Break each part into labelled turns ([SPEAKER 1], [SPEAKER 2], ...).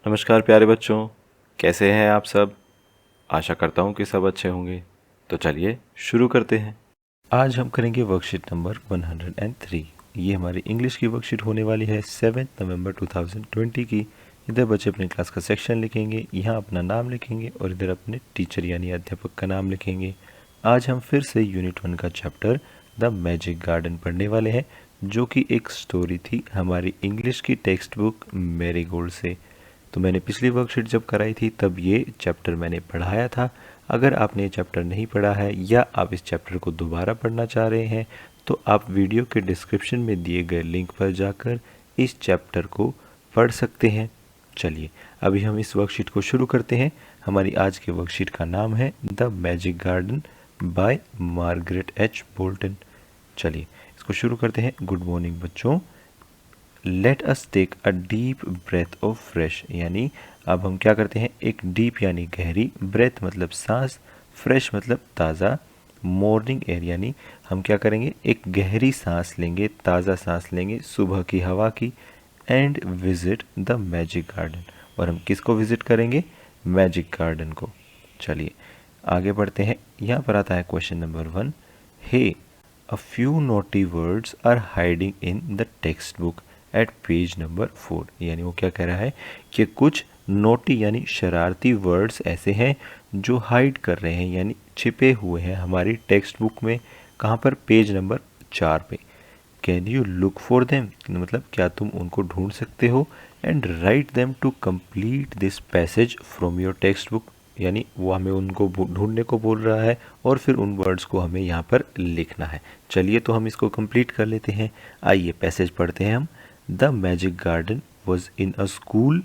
[SPEAKER 1] नमस्कार प्यारे बच्चों, कैसे हैं आप सब। आशा करता हूँ कि सब अच्छे होंगे। तो चलिए शुरू करते हैं। आज हम करेंगे वर्कशीट नंबर 103। ये हमारी इंग्लिश की वर्कशीट होने वाली है 7 नवंबर 2020 की। इधर बच्चे अपनी क्लास का सेक्शन लिखेंगे, यहाँ अपना नाम लिखेंगे और इधर अपने टीचर यानी अध्यापक का नाम लिखेंगे। आज हम फिर से यूनिट 1 का चैप्टर द मैजिक गार्डन पढ़ने वाले हैं, जो कि एक स्टोरी थी हमारी इंग्लिश की टेक्स्ट बुक मैरीगोल्ड से। तो मैंने पिछली वर्कशीट जब कराई थी तब ये चैप्टर मैंने पढ़ाया था। अगर आपने ये चैप्टर नहीं पढ़ा है या आप इस चैप्टर को दोबारा पढ़ना चाह रहे हैं तो आप वीडियो के डिस्क्रिप्शन में दिए गए लिंक पर जाकर इस चैप्टर को पढ़ सकते हैं। चलिए अभी हम इस वर्कशीट को शुरू करते हैं। हमारी आज के वर्कशीट का नाम है the magic garden by Margaret H Bolton. चलिए इसको शुरू करते हैं। गुड मॉर्निंग बच्चों। Let us take a deep breath of fresh, यानी अब हम क्या करते हैं, एक डीप यानी गहरी, ब्रेथ मतलब सांस, फ्रेश मतलब ताज़ा, मॉर्निंग एयर यानी हम क्या करेंगे, एक गहरी सांस लेंगे, ताज़ा सांस लेंगे सुबह की हवा की। And visit the magic garden, और हम किसको विजिट करेंगे, मैजिक गार्डन को। चलिए आगे बढ़ते हैं। यहाँ पर आता है question number 1। Hey, a few naughty words are hiding in the textbook at page number 4। यानी वो क्या कह रहा है कि कुछ नोटी यानी शरारती वर्ड्स ऐसे हैं जो हाइड कर रहे हैं यानी छिपे हुए हैं हमारी टेक्स्ट बुक में। कहाँ पर, पेज नंबर 4 पे। Can you look for them, मतलब क्या तुम उनको ढूंढ सकते हो। And write them to complete this passage from your textbook, यानी वो हमें उनको ढूंढने को बोल रहा है और फिर उन वर्ड्स को हमें यहाँ पर लिखना है। चलिए तो हम इसको कंप्लीट कर लेते हैं। आइए पैसेज पढ़ते हैं हम। The magic garden was in a school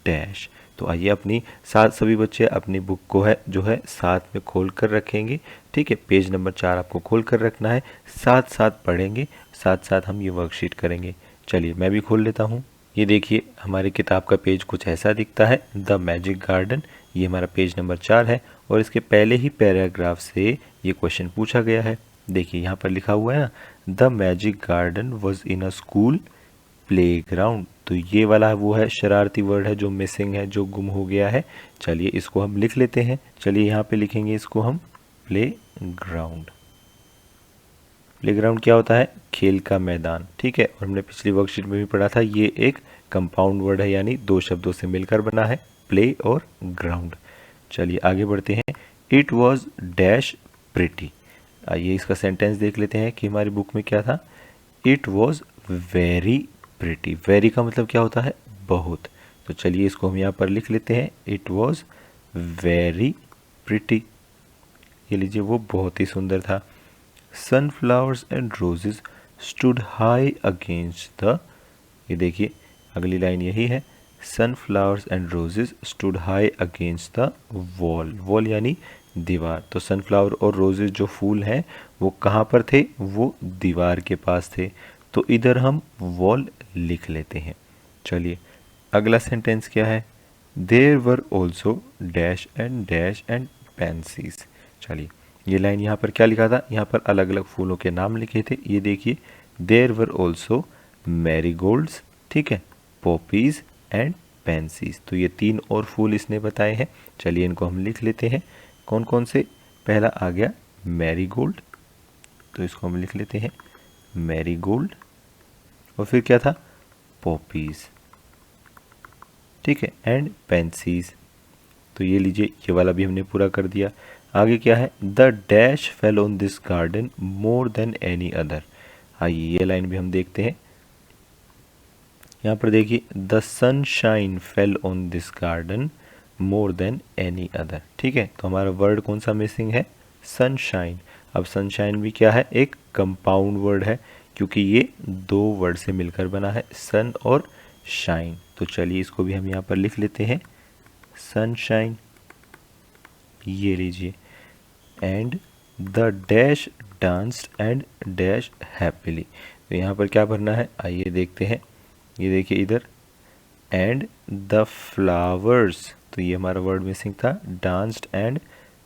[SPEAKER 1] dash. तो आइए अपनी साथ सभी बच्चे अपनी बुक को है जो है साथ में खोल कर रखेंगे। ठीक है, पेज नंबर 4 आपको खोल कर रखना है, साथ साथ पढ़ेंगे, साथ साथ हम ये वर्कशीट करेंगे। चलिए मैं भी खोल लेता हूँ। ये देखिए हमारी किताब का पेज कुछ ऐसा दिखता है, द मैजिक गार्डन। ये हमारा पेज नंबर 4 है और इसके पहले ही पैराग्राफ से ये क्वेश्चन पूछा गया है। देखिए यहाँ पर लिखा हुआ है ना, the magic garden was in a school playground. तो ये वाला वो है शरारती वर्ड है जो मिसिंग है, जो गुम हो गया है। चलिए इसको हम लिख लेते हैं। चलिए यहाँ पे लिखेंगे इसको हम प्ले ग्राउंड। प्लेग्राउंड क्या होता है, खेल का मैदान। ठीक है, और हमने पिछली वर्कशीट में भी पढ़ा था ये एक कंपाउंड वर्ड है यानी दो शब्दों से मिलकर बना है, प्ले और ग्राउंड। चलिए आगे बढ़ते हैं। It was dash pretty. आइए इसका सेंटेंस देख लेते हैं कि हमारी बुक में क्या था। It was very pretty. Very का मतलब क्या होता है, बहुत। तो चलिए इसको हम यहाँ पर लिख लेते हैं, इट वॉज वेरी प्रिटी। ये लीजिए वो बहुत ही सुंदर था। Sunflowers and roses stood high against the, ये देखिए अगली लाइन यही है, sunflowers and roses stood high against the wall. Wall यानी दीवार। तो सनफ्लावर और रोजेज जो फूल हैं वो कहाँ पर थे, वो दीवार के पास थे। तो इधर हम वॉल लिख लेते हैं। चलिए अगला सेंटेंस क्या है, there were also dash and pansies. चलिए ये लाइन यहाँ पर क्या लिखा था, यहाँ पर अलग अलग फूलों के नाम लिखे थे। ये देखिए देयर वर ऑल्सो मैरीगोल्ड्स, ठीक है, पॉपीज एंड पेंसीज। तो ये 3 और फूल इसने बताए हैं। चलिए इनको हम लिख लेते हैं। कौन कौन से, पहला आ गया मैरीगोल्ड, तो इसको हम लिख लेते हैं मैरीगोल्ड। और फिर क्या था, पॉपीज, ठीक है, एंड पेंसीज। तो ये लीजिए ये वाला भी हमने पूरा कर दिया। आगे क्या है, the dash fell on this garden more than any other. आइए ये लाइन भी हम देखते हैं। यहाँ पर देखिए the sunshine fell on this garden more than any other. ठीक है, तो हमारा वर्ड कौन सा मिसिंग है, सनशाइन। अब सनशाइन भी क्या है, एक कंपाउंड वर्ड है क्योंकि ये 2 वर्ड से मिलकर बना है, सन और शाइन। तो चलिए इसको भी हम यहाँ पर लिख लेते हैं, सनशाइन। ये लीजिए, and the dash danced and dash happily. तो यहाँ पर क्या भरना है, आइए देखते हैं। ये देखिए इधर, एंड द फ्लावर्स, तो ये हमारा वर्ड मिसिंग था, डांस्ड एंड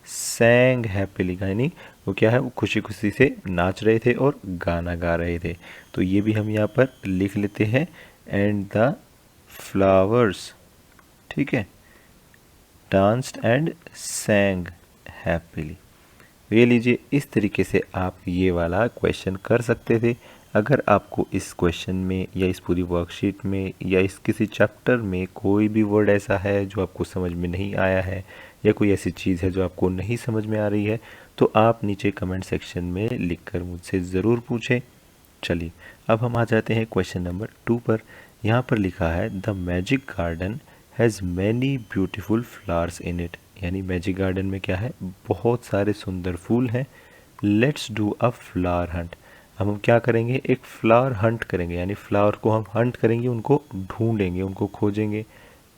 [SPEAKER 1] सैंग हैप्पीली, यानी वो क्या है, वो खुशी खुशी से नाच रहे थे और गाना गा रहे थे। तो ये भी हम यहाँ पर लिख लेते हैं, एंड द फ्लावर्स ठीक है, डांस्ड एंड सैंग हैप्पीली। ये लीजिए, इस तरीके से आप ये वाला क्वेश्चन कर सकते थे। अगर आपको इस क्वेश्चन में या इस पूरी वर्कशीट में या इस किसी चैप्टर में कोई भी वर्ड ऐसा है जो आपको समझ में नहीं आया है या कोई ऐसी चीज़ है जो आपको नहीं समझ में आ रही है, तो आप नीचे कमेंट सेक्शन में लिखकर मुझसे ज़रूर पूछें। चलिए, अब हम आ जाते हैं क्वेश्चन नंबर 2 पर। यहाँ पर लिखा है the magic garden has many beautiful flowers in it. यानी मैजिक गार्डन में क्या है, बहुत सारे सुंदर फूल हैं। Let's do a flower Hunt. हम क्या करेंगे, एक फ्लावर हंट करेंगे, यानी फ्लावर को हम हंट करेंगे, उनको ढूंढेंगे, उनको खोजेंगे।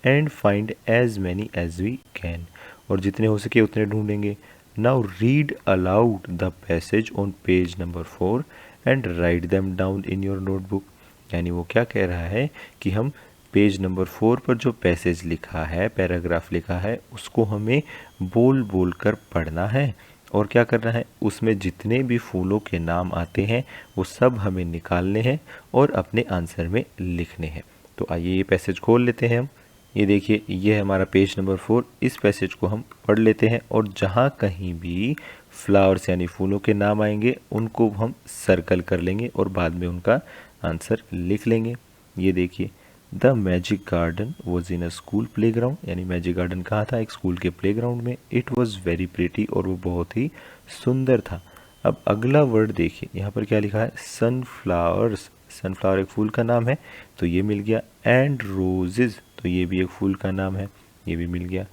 [SPEAKER 1] And find as many as we can, और जितने हो सके उतने ढूंढेंगे। Now read aloud the passage on page number 4 and write them down in your notebook. यानी वो क्या कह रहा है कि हम पेज नंबर 4 पर जो पैसेज लिखा है, पैराग्राफ लिखा है, उसको हमें बोल बोल कर पढ़ना है और क्या करना है, उसमें जितने भी फूलों के नाम आते हैं वो सब हमें निकालने हैं और अपने आंसर में लिखने हैं। तो आइए ये पैसेज खोल लेते हैं हम। ये देखिए, ये है हमारा पेज नंबर 4। इस पैसेज को हम पढ़ लेते हैं और जहाँ कहीं भी फ्लावर्स यानी फूलों के नाम आएंगे उनको हम सर्कल कर लेंगे और बाद में उनका आंसर लिख लेंगे। ये देखिए, the magic garden was in a school play ground. यानी मैजिक गार्डन कहाँ था, एक स्कूल के प्ले ग्राउंड में। इट वॉज वेरी प्रिटी, और वो बहुत ही सुंदर था। अब अगला वर्ड देखिए, यहाँ पर क्या लिखा है, सनफ्लावर्स। सनफ्लावर एक फूल का नाम है, तो ये मिल गया। एंड रोजेज, तो ये भी एक फूल का नाम है, ये भी मिल गया।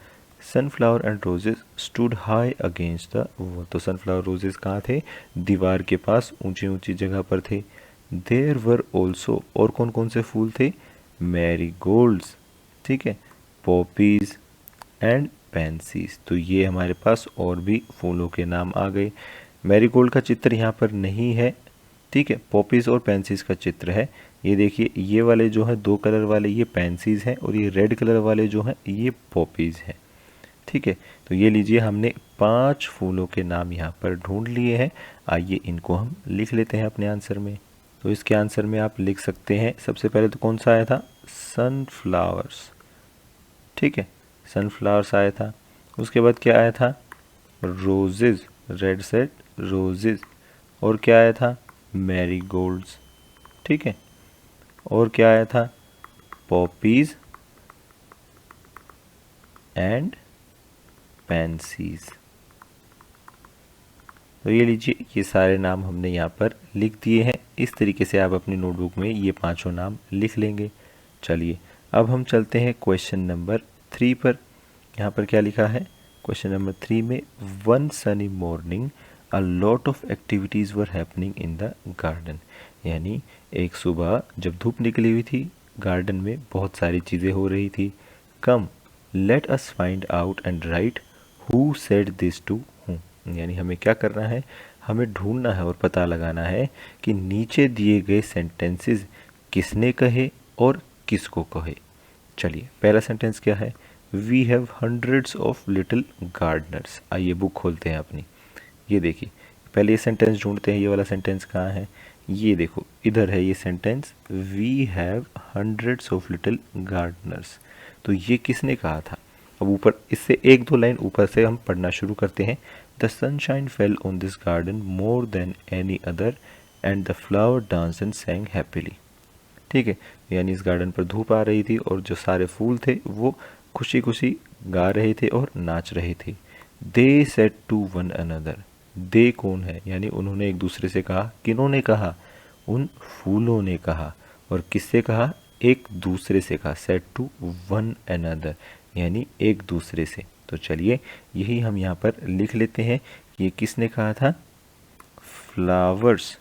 [SPEAKER 1] Sunflower and roses stood high against the wall. तो सनफ्लावर रोजेज कहाँ थे, दीवार के पास ऊंची ऊंची जगह पर थे। देयर वर ऑल्सो, और कौन कौन से फूल थे, मैरीगोल्ड्स, ठीक है, पॉपीज एंड पेंसीज। तो ये हमारे पास और भी फूलों के नाम आ गए। मैरीगोल्ड का चित्र यहाँ पर नहीं है, ठीक है, पॉपीज और पेंसीज का चित्र है। ये देखिए, ये वाले जो है 2 कलर वाले ये पेंसीज हैं और ये रेड कलर वाले जो हैं ये पॉपीज हैं, ठीक है। तो ये लीजिए, हमने 5 फूलों के नाम यहाँ पर ढूंढ लिए हैं। आइए इनको हम लिख लेते हैं अपने आंसर में। तो इसके आंसर में आप लिख सकते हैं, सबसे पहले तो कौन सा आया था, सनफ्लावर्स, ठीक है, सनफ्लावर्स आया था। उसके बाद क्या आया था, रोजेज, रेड सेट रोजेज। और क्या आया था, मैरीगोल्ड्स, ठीक है। और क्या आया था, पॉपीज एंड पेंसीज। तो ये लीजिए, ये सारे नाम हमने यहाँ पर लिख दिए हैं। इस तरीके से आप अपनी नोटबुक में ये 5 नाम लिख लेंगे। चलिए, अब हम चलते हैं क्वेश्चन नंबर 3 पर। यहाँ पर क्या लिखा है, क्वेश्चन नंबर 3 में, one sunny morning a lot of activities were happening in the garden. यानी एक सुबह जब धूप निकली हुई थी, गार्डन में बहुत सारी चीज़ें हो रही थी। Come let us find out and write who said this to whom. यानी हमें क्या करना है, हमें ढूंढना है और पता लगाना है कि नीचे दिए गए सेंटेंसेस किसने कहे और किसको कहे। चलिए, पहला सेंटेंस क्या है, we have hundreds of little gardeners. आइए बुक खोलते हैं अपनी। ये देखिए, पहले ये सेंटेंस ढूंढते हैं, ये वाला सेंटेंस कहाँ है, ये देखो इधर है ये sentence, we have hundreds of little gardeners. तो ये किसने कहा था। अब ऊपर इससे 1-2 लाइन ऊपर से हम पढ़ना शुरू करते हैं। The sunshine fell on this garden more than any other and the flower dance and सैंग happily, ठीक है। यानी इस गार्डन पर धूप आ रही थी और जो सारे फूल थे वो खुशी खुशी गा रहे थे और नाच रहे थे। They said to one another, दे कौन है, यानी उन्होंने एक दूसरे से कहा, किन्होंने कहा, उन फूलों ने कहा। और किससे कहा, एक दूसरे से कहा, सेड टू वन अनदर, यानी एक दूसरे से। तो चलिए, यही हम यहाँ पर लिख लेते हैं कि ये किसने कहा था, फ्लावर्स,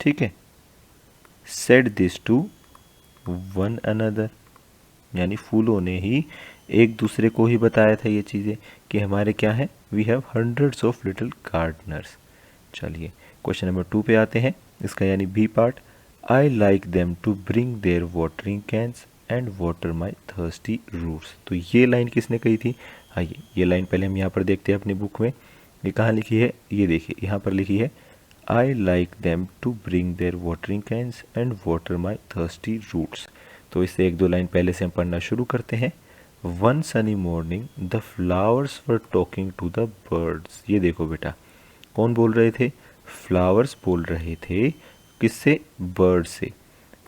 [SPEAKER 1] ठीक है, said this to one another, यानी फूलों ने ही एक दूसरे को ही बताया था ये चीज़ें कि हमारे क्या है, we have hundreds of little gardeners. चलिए, क्वेश्चन नंबर 2 पे आते हैं, इसका यानी B part. I like them to bring their watering cans and water my thirsty roots. तो ये लाइन किसने कही थी, आइए ये लाइन पहले हम यहाँ पर देखते हैं अपनी बुक में। ये कहाँ लिखी है, ये देखिए यहाँ पर लिखी है, I like them to bring their watering cans and water my thirsty roots. तो इससे 1-2 लाइन पहले से हम पढ़ना शुरू करते हैं। One sunny morning the flowers were talking to the birds. ये देखो बेटा, कौन बोल रहे थे? फ्लावर्स बोल रहे थे। किससे? बर्ड से।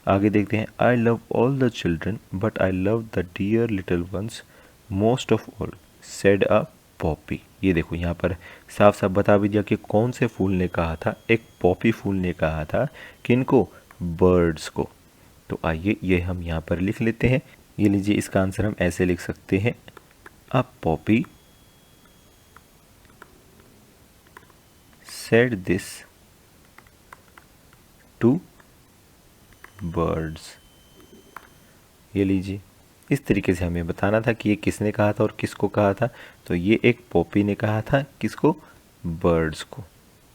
[SPEAKER 1] आगे देखते हैं, I love all the children but I love the dear little ones most of all said a poppy. ये देखो यहाँ पर साफ साफ बता भी दिया कि कौन से फूल ने कहा था, एक पॉपी फूल ने कहा था। किनको? बर्ड्स को। तो आइए ये हम यहाँ पर लिख लेते हैं। ये लीजिए, इसका आंसर हम ऐसे लिख सकते हैं, a poppy said this to birds. ये लीजिए, इस तरीके से हमें बताना था कि ये किसने कहा था और किसको कहा था। तो ये एक पॉपी ने कहा था, किसको? बर्ड्स को।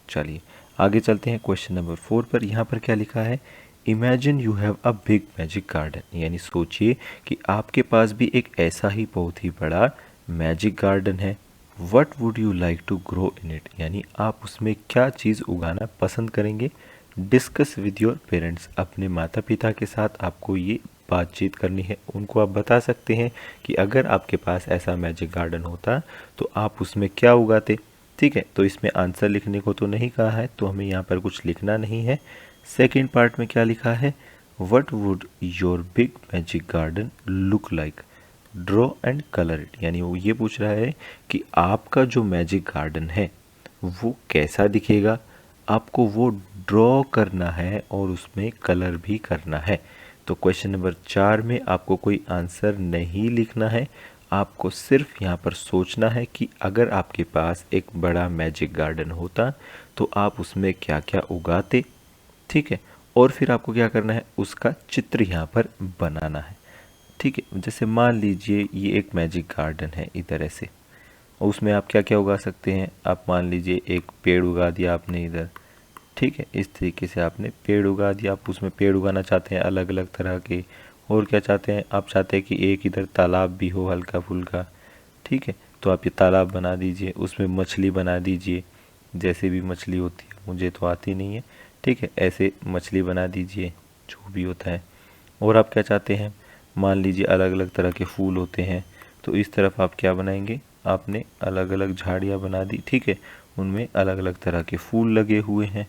[SPEAKER 1] चलिए आगे चलते हैं क्वेश्चन नंबर 4 पर। यहाँ पर क्या लिखा है? Imagine you have a big magic garden. यानी सोचिए कि आपके पास भी एक ऐसा ही बहुत ही बड़ा मैजिक गार्डन है। What would you like to grow in it. यानी आप उसमें क्या चीज़ उगाना पसंद करेंगे? Discuss with your parents. अपने माता पिता के साथ आपको ये बातचीत करनी है। उनको आप बता सकते हैं कि अगर आपके पास ऐसा मैजिक गार्डन होता तो आप उसमें क्या उगाते। ठीक है, तो इसमें आंसर लिखने को तो नहीं कहा है, तो हमें यहाँ पर कुछ लिखना नहीं है। सेकेंड पार्ट में क्या लिखा है? What would your big magic garden look like, draw and colour it. यानी वो ये पूछ रहा है कि आपका जो मैजिक गार्डन है वो कैसा दिखेगा, आपको वो ड्रॉ करना है और उसमें कलर भी करना है। तो क्वेश्चन नंबर 4 में आपको कोई आंसर नहीं लिखना है, आपको सिर्फ यहाँ पर सोचना है कि अगर आपके पास एक बड़ा मैजिक गार्डन होता तो आप उसमें क्या क्या उगाते। ठीक है, और फिर आपको क्या करना है, उसका चित्र यहाँ पर बनाना है। ठीक है, जैसे मान लीजिए ये एक मैजिक गार्डन है इधर ऐसे, और उसमें आप क्या क्या उगा सकते हैं। आप मान लीजिए एक पेड़ उगा दिया आपने इधर। ठीक है, इस तरीके से आपने पेड़ उगा दिया। आप उसमें पेड़ उगाना चाहते हैं अलग अलग तरह के। और क्या चाहते हैं, आप चाहते हैं कि एक इधर तालाब भी हो हल्का फुल्का। ठीक है, तो आप ये तालाब बना दीजिए, उसमें मछली बना दीजिए, जैसे भी मछली होती है, मुझे तो आती नहीं है। ठीक है, ऐसे मछली बना दीजिए, जो भी होता है। और आप क्या चाहते हैं, मान लीजिए अलग अलग तरह के फूल होते हैं, तो इस तरफ आप क्या बनाएंगे, आपने अलग अलग झाड़ियाँ बना दी। ठीक है, उनमें अलग अलग तरह के फूल लगे हुए हैं।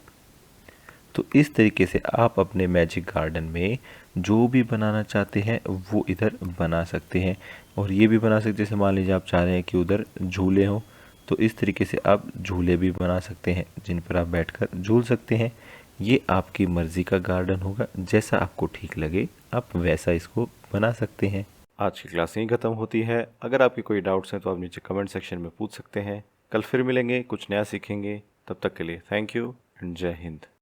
[SPEAKER 1] तो इस तरीके से आप अपने मैजिक गार्डन में जो भी बनाना चाहते हैं वो इधर बना सकते हैं। और ये भी बना सकते हैं, जैसे मान लीजिए आप चाह रहे हैं कि उधर झूले हों, तो इस तरीके से आप झूले भी बना सकते हैं जिन पर आप बैठकर झूल सकते हैं। ये आपकी मर्ज़ी का गार्डन होगा, जैसा आपको ठीक लगे आप वैसा इसको बना सकते हैं। आज की क्लास यहीं ख़त्म होती है। अगर आपके कोई डाउट्स हैं तो आप नीचे कमेंट सेक्शन में पूछ सकते हैं। कल फिर मिलेंगे, कुछ नया सीखेंगे। तब तक के लिए थैंक यू एंड जय हिंद।